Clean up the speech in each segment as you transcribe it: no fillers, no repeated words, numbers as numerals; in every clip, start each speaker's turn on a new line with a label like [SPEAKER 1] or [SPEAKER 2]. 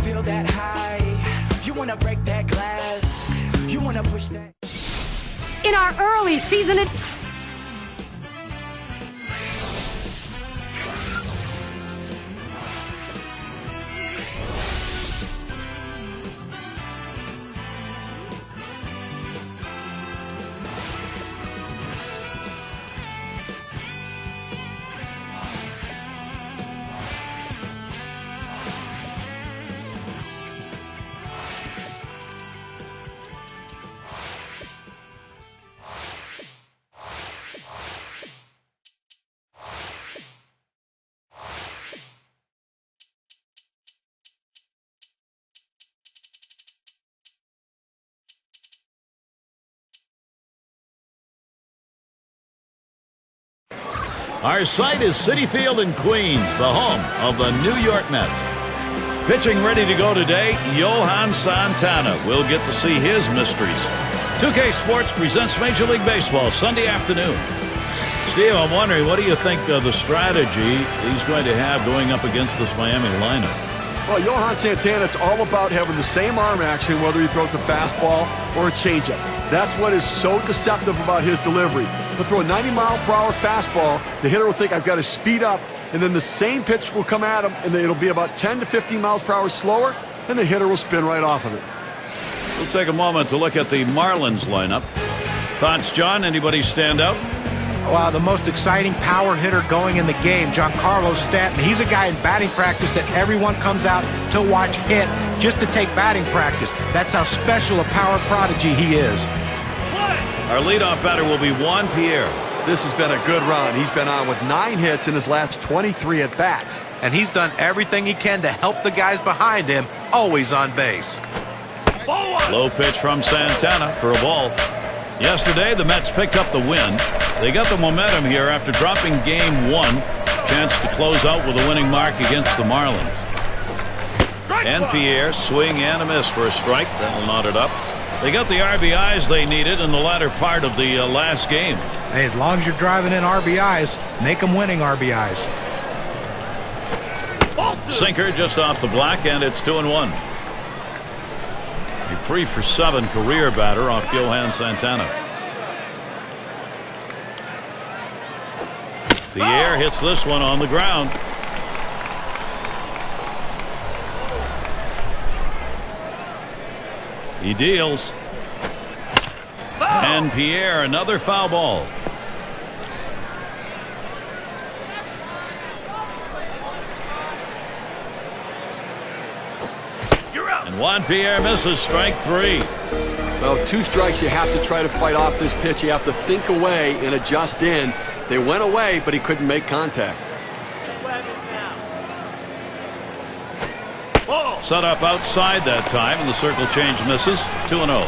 [SPEAKER 1] feel that high. You wanna break that glass. You wanna push that.
[SPEAKER 2] In our early season,
[SPEAKER 3] Our site is Citi Field in Queens, the home of the New York Mets. Pitching ready to go today, Johan Santana. We'll get to see his mysteries. 2K Sports presents Major League Baseball Sunday afternoon. Steve, I'm wondering, what do you think of the strategy he's going to have going up against this Miami lineup?
[SPEAKER 4] Well, Johan Santana, it's all about having the same arm action whether he throws a fastball or a changeup. That's what is so deceptive about his delivery. He'll throw a 90-mile-per-hour fastball. The hitter will think, I've got to speed up, and then the same pitch will come at him, and it'll be about 10 to 15 miles per hour slower, and the hitter will spin right off of it.
[SPEAKER 3] We'll take a moment to look at the Marlins lineup. Thoughts, John? Anybody stand out?
[SPEAKER 5] Wow, the most exciting power hitter going in the game, Giancarlo Stanton. He's a guy in batting practice that everyone comes out to watch hit just to take batting practice. That's how special a power prodigy he is.
[SPEAKER 3] Our leadoff batter will be Juan Pierre.
[SPEAKER 4] This has been a good run. He's been on with 9 hits in his last 23 at-bats.
[SPEAKER 5] And he's done everything he can to help the guys behind him, always on base.
[SPEAKER 3] Low pitch from Santana for a ball. Yesterday, the Mets picked up the win. They got the momentum here after dropping Game 1. Chance to close out with a winning mark against the Marlins. And Pierre, swing and a miss for a strike. That'll knot it up. They got the RBIs they needed in the latter part of the last game.
[SPEAKER 5] Hey, as long as you're driving in RBIs, make them winning RBIs.
[SPEAKER 3] Sinker just off the black, and it's 2-1. A 3-for-7 career batter off Johan Santana. Pierre hits this one on the ground. He deals. And Pierre, another foul ball. And Juan Pierre misses, strike 3.
[SPEAKER 4] Well, 2 strikes, you have to try to fight off this pitch. You have to think away and adjust in. They went away, but he couldn't make contact.
[SPEAKER 3] Set up outside that time, and the circle change misses. 2-0.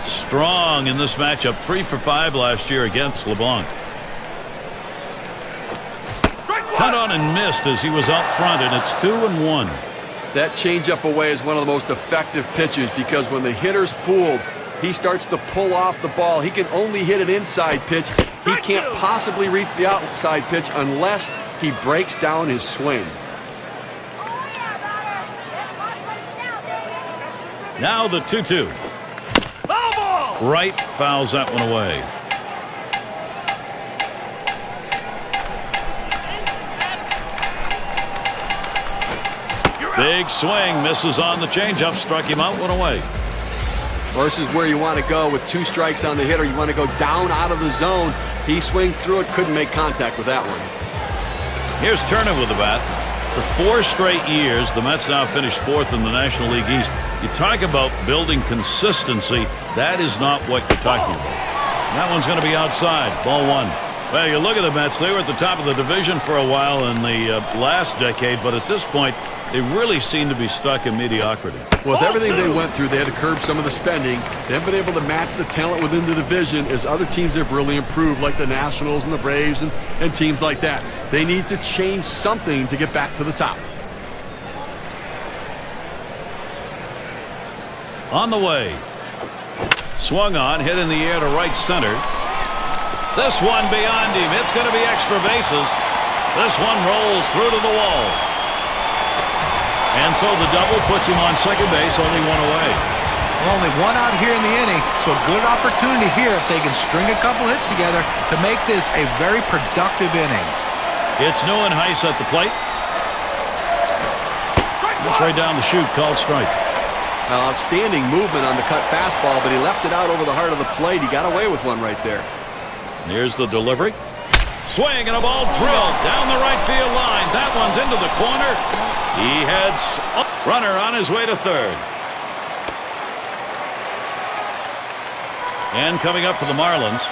[SPEAKER 3] Strong in this matchup. 3-for-5 last year against LeBlanc. Cut on and missed as he was out front, and it's 2-1.
[SPEAKER 4] That changeup away is one of the most effective pitches because when the hitter's fooled, he starts to pull off the ball. He can only hit an inside pitch. He can't possibly reach the outside pitch unless he breaks down his swing.
[SPEAKER 3] Now the 2-2. Right fouls that one away. Big swing, misses on the changeup, struck him out, one away.
[SPEAKER 4] Versus where you want to go with 2 strikes on the hitter. You want to go down out of the zone. He swings through it, couldn't make contact with that one.
[SPEAKER 3] Here's Turner with the bat. For 4 straight years, the Mets now finished 4th in the National League East. You talk about building consistency. That is not what you're talking about. That one's going to be outside. Ball 1. Well, you look at the Mets. They were at the top of the division for a while in the last decade, but at this point, they really seem to be stuck in mediocrity.
[SPEAKER 4] With everything they went through, they had to curb some of the spending. They haven't been able to match the talent within the division as other teams have really improved, like the Nationals and the Braves and teams like that. They need to change something to get back to the top.
[SPEAKER 3] On the way. Swung on, hit in the air to right center. This one beyond him. It's going to be extra bases. This one rolls through to the wall. And so the double puts him on second base, only one away.
[SPEAKER 5] Well, only one out here in the inning, so a good opportunity here if they can string a couple hits together to make this a very productive inning.
[SPEAKER 3] It's Heiss at the plate. It's right down the chute, called strike.
[SPEAKER 4] Outstanding movement on the cut fastball, but he left it out over the heart of the plate. He got away with one right there.
[SPEAKER 3] Here's the delivery. Swing and a ball drilled down the right field line. That one's into the corner. He heads up. Runner on his way to third. And coming up for the Marlins.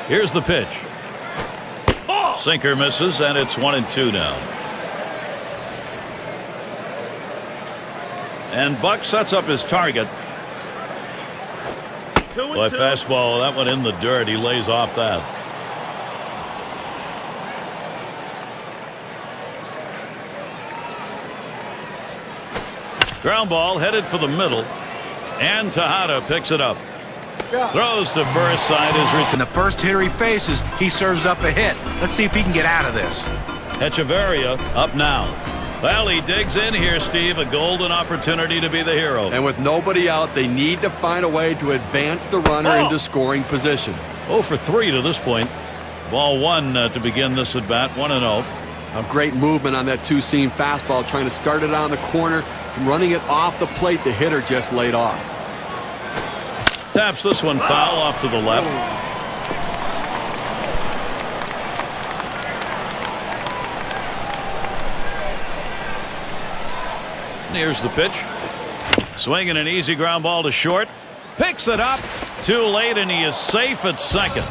[SPEAKER 3] Here's the pitch. Sinker misses, and it's 1-2 now. And Buck sets up his target. Boy, fastball, that one in the dirt. He lays off that. Ground ball headed for the middle. And Tejada picks it up. Throws to first, side is return.
[SPEAKER 5] And the first hitter he faces, he serves up a hit. Let's see if he can get out of this.
[SPEAKER 3] Echeverria up now. Well, he digs in here, Steve. A golden opportunity to be the hero.
[SPEAKER 4] And with nobody out, they need to find a way to advance the runner into scoring position.
[SPEAKER 3] 0 for 3 to this point. Ball one to begin this at bat. 1-0.
[SPEAKER 4] A great movement on that two-seam fastball, trying to start it on the corner. From running it off the plate, the hitter just laid off.
[SPEAKER 3] Taps this one foul off to the left. Here's the pitch. Swinging an easy ground ball to short. Picks it up. Too late, and he is safe at second.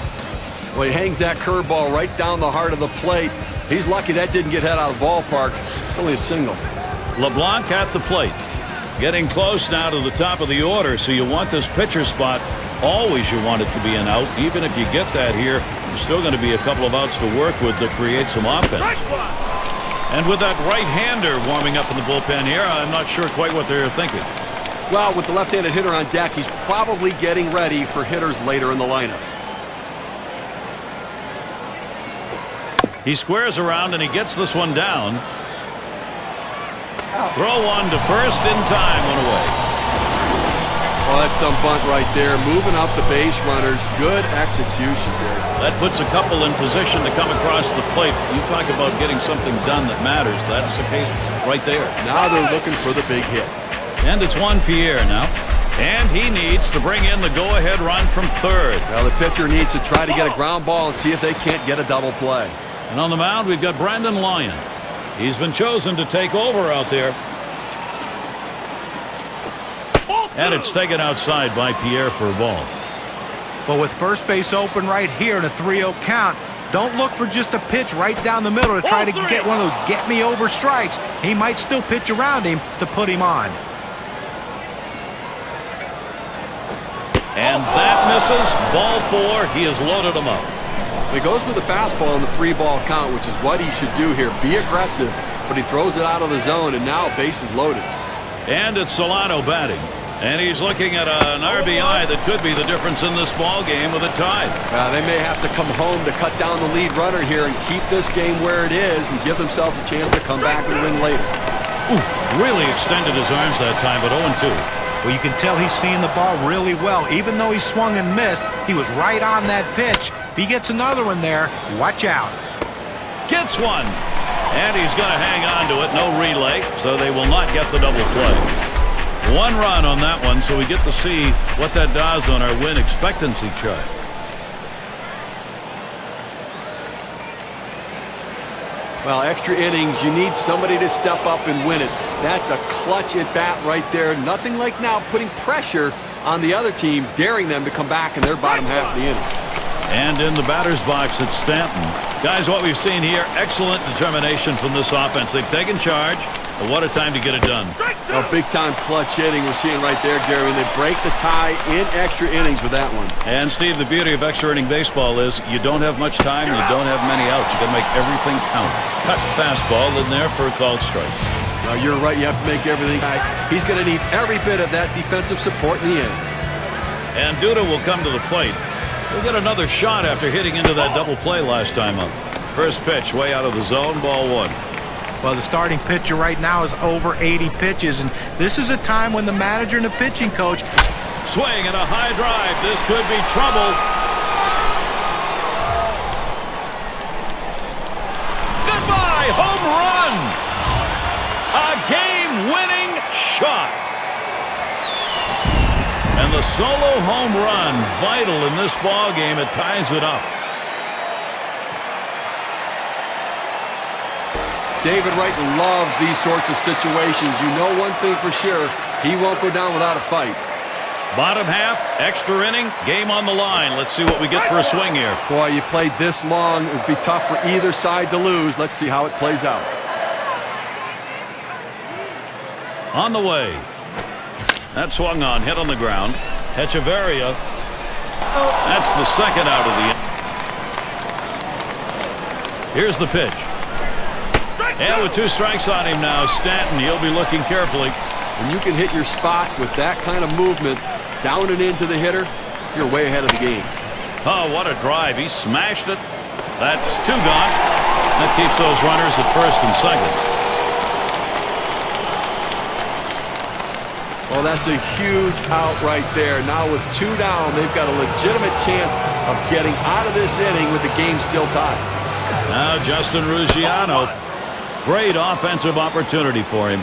[SPEAKER 4] Well, he hangs that curveball right down the heart of the plate. He's lucky that didn't get hit out of the ballpark. It's only a single.
[SPEAKER 3] LeBlanc at the plate. Getting close now to the top of the order, so you want this pitcher spot. Always you want it to be an out. Even if you get that here, there's still going to be a couple of outs to work with to create some offense. And with that right-hander warming up in the bullpen here, I'm not sure quite what they're thinking.
[SPEAKER 4] Well, with the left-handed hitter on deck, he's probably getting ready for hitters later in the lineup.
[SPEAKER 3] He squares around and he gets this one down. Throw one to first in time, one away.
[SPEAKER 4] Well, that's some bunt right there. Moving up the base runners. Good execution there.
[SPEAKER 3] That puts a couple in position to come across the plate. You talk about getting something done that matters. That's the case right there.
[SPEAKER 4] Now they're looking for the big hit.
[SPEAKER 3] And it's Juan Pierre now. And he needs to bring in the go-ahead run from third.
[SPEAKER 4] Well, the pitcher needs to try to get a ground ball and see if they can't get a double play.
[SPEAKER 3] And on the mound, we've got Brandon Lyon. He's been chosen to take over out there. And it's taken outside by Pierre for a ball.
[SPEAKER 5] But with first base open right here in a 3-0 count, don't look for just a pitch right down the middle to try to get one of those get-me-over strikes. He might still pitch around him to put him on.
[SPEAKER 3] And that misses. Ball 4. He has loaded him up.
[SPEAKER 4] He goes with the fastball in the 3-ball count, which is what he should do here. Be aggressive, but he throws it out of the zone, and now base is loaded.
[SPEAKER 3] And it's Solano batting. And he's looking at an RBI that could be the difference in this ball game with a tie.
[SPEAKER 4] They may have to come home to cut down the lead runner here and keep this game where it is and give themselves a chance to come back and win later.
[SPEAKER 3] Ooh, really extended his arms that time, but 0-2.
[SPEAKER 5] Well, you can tell he's seeing the ball really well. Even though he swung and missed, he was right on that pitch. If he gets another one there, watch out.
[SPEAKER 3] Gets one. And he's going to hang on to it. No relay, so they will not get the double play. 1 run on that one, so we get to see what that does on our win expectancy chart.
[SPEAKER 4] Well, extra innings, you need somebody to step up and win it. That's a clutch at bat right there. Nothing like now putting pressure on the other team, daring them to come back in their bottom half of the inning.
[SPEAKER 3] And in the batter's box, it's Stanton. Guys, what we've seen here, excellent determination from this offense. They've taken charge, but what a time to get it done.
[SPEAKER 4] A big-time clutch hitting we're seeing right there, Gary. And they break the tie in extra innings with that one.
[SPEAKER 3] And, Steve, the beauty of extra inning baseball is you don't have much time and you don't have many outs. You got to make everything count. Cut fastball in there for a called strike.
[SPEAKER 4] Now, you're right. You have to make everything count. He's going to need every bit of that defensive support in the end.
[SPEAKER 3] And Duda will come to the plate. He'll get another shot after hitting into that double play last time up. First pitch way out of the zone, ball one.
[SPEAKER 5] Well, the starting pitcher right now is over 80 pitches, and this is a time when the manager and the pitching coach.
[SPEAKER 3] Swing and a high drive. This could be trouble. Goodbye, home run. A game-winning shot. And the solo home run, vital in this ball game. It ties it up.
[SPEAKER 4] David Wright loves these sorts of situations. You know one thing for sure, he won't go down without a fight.
[SPEAKER 3] Bottom half, extra inning, game on the line. Let's see what we get for a swing here.
[SPEAKER 4] Boy, you played this long. It would be tough for either side to lose. Let's see how it plays out.
[SPEAKER 3] On the way. That swung on, hit on the ground. Echeverria. That's the second out of the inning. Here's the pitch. And with 2 strikes on him now, Stanton, he'll be looking carefully.
[SPEAKER 4] When you can hit your spot with that kind of movement, down and into the hitter, you're way ahead of the game.
[SPEAKER 3] Oh, what a drive. He smashed it. That's 2 gone. That keeps those runners at first and second.
[SPEAKER 4] Well, that's a huge out right there. Now with 2 down, they've got a legitimate chance of getting out of this inning with the game still tied.
[SPEAKER 3] Now Justin Ruggiano. Great offensive opportunity for him.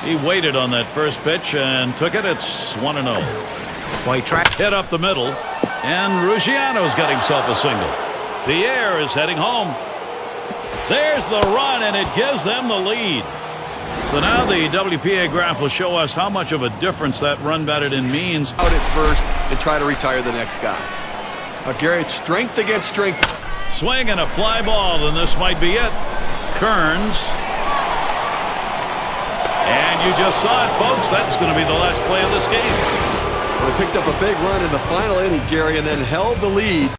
[SPEAKER 3] He waited on that first pitch and took it. It's 1-0.
[SPEAKER 5] Well, he tried.
[SPEAKER 3] Hit up the middle, and Ruggiano's got himself a single. Pierre is heading home. There's the run, and it gives them the lead. So now the WPA graph will show us how much of a difference that run batted in means.
[SPEAKER 4] Out at first and try to retire the next guy. Now, Gary, it's strength against strength.
[SPEAKER 3] Swing and a fly ball, and this might be it. Kearns. And you just saw it, folks. That's going to be the last play of this game.
[SPEAKER 4] Well, they picked up a big run in the final inning, Gary, and then held the lead.